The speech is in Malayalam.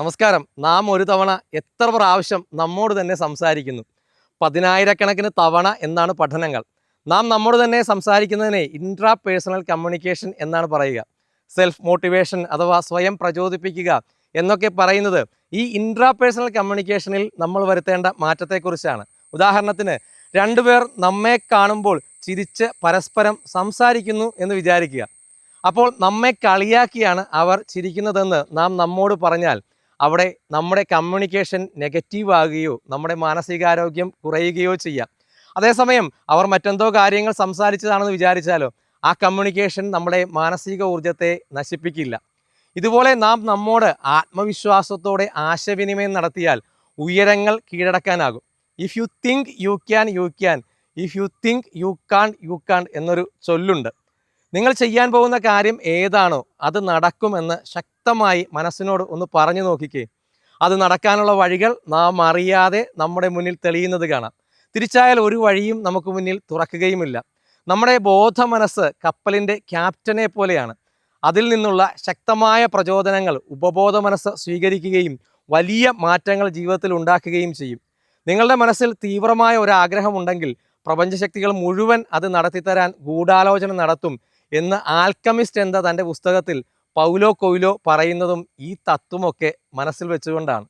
നമസ്കാരം. നാം ഒരു തവണ എത്ര പ്രാവശ്യം നമ്മോട് തന്നെ സംസാരിക്കുന്നു? പതിനായിരക്കണക്കിന് തവണ എന്നാണ് പഠനങ്ങൾ. നാം നമ്മോട് തന്നെ സംസാരിക്കുന്നതിനെ ഇൻട്രാ പേഴ്സണൽ കമ്മ്യൂണിക്കേഷൻ എന്നാണ് പറയുക. സെൽഫ് മോട്ടിവേഷൻ അഥവാ സ്വയം പ്രചോദിപ്പിക്കുക എന്നൊക്കെ പറയുന്നത് ഈ ഇൻട്രാ പേഴ്സണൽ കമ്മ്യൂണിക്കേഷനിൽ നമ്മൾ വരുത്തേണ്ട മാറ്റത്തെക്കുറിച്ചാണ്. ഉദാഹരണത്തിന്, രണ്ടുപേർ നമ്മെ കാണുമ്പോൾ ചിരിച്ച് പരസ്പരം സംസാരിക്കുന്നു എന്ന് വിചാരിക്കുക. അപ്പോൾ നമ്മെ കളിയാക്കിയാണ് അവർ ചിരിക്കുന്നതെന്ന് നാം നമ്മോട് പറഞ്ഞാൽ അവിടെ നമ്മുടെ കമ്മ്യൂണിക്കേഷൻ നെഗറ്റീവ് ആകുകയോ നമ്മുടെ മാനസികാരോഗ്യം കുറയുകയോ ചെയ്യാം. അതേസമയം അവർ മറ്റെന്തോ കാര്യങ്ങൾ സംസാരിച്ചതാണെന്ന് വിചാരിച്ചാലോ ആ കമ്മ്യൂണിക്കേഷൻ നമ്മുടെ മാനസിക ഊർജത്തെ നശിപ്പിക്കില്ല. ഇതുപോലെ നാം നമ്മോട് ആത്മവിശ്വാസത്തോടെ ആശയവിനിമയം നടത്തിയാൽ ഉയരങ്ങൾ കീഴടക്കാനാകും. If you think you can, you can. If you think you can, you can എന്നൊരു ചൊല്ലുണ്ട്. നിങ്ങൾ ചെയ്യാൻ പോകുന്ന കാര്യം ഏതാണോ അത് നടക്കുമെന്ന് ശക്തമായി മനസ്സിനോട് ഒന്ന് പറഞ്ഞു നോക്കിക്കേ. അത് നടക്കാനുള്ള വഴികൾ നാം അറിയാതെ നമ്മുടെ മുന്നിൽ തെളിയുന്നത് കാണാം. തിരിച്ചായാൽ ഒരു വഴിയും നമുക്ക് മുന്നിൽ തുറക്കുകയുമില്ല. നമ്മുടെ ബോധ മനസ്സ് കപ്പലിൻ്റെ ക്യാപ്റ്റനെ പോലെയാണ്. അതിൽ നിന്നുള്ള ശക്തമായ പ്രചോദനങ്ങൾ ഉപബോധ മനസ്സ് സ്വീകരിക്കുകയും വലിയ മാറ്റങ്ങൾ ജീവിതത്തിൽ ഉണ്ടാക്കുകയും ചെയ്യും. നിങ്ങളുടെ മനസ്സിൽ തീവ്രമായ ഒരു ആഗ്രഹമുണ്ടെങ്കിൽ പ്രപഞ്ചശക്തികൾ മുഴുവൻ അത് നടത്തിത്തരാൻ ഗൂഢാലോചന നടത്തും എന്ന് ആൽക്കമിസ്റ്റ് എന്ന തൻ്റെ പുസ്തകത്തിൽ പൗലോ കൊയ്ലോ പറയുന്നതും ഈ തത്വമൊക്കെ മനസ്സിൽ വെച്ചുകൊണ്ടാണ്.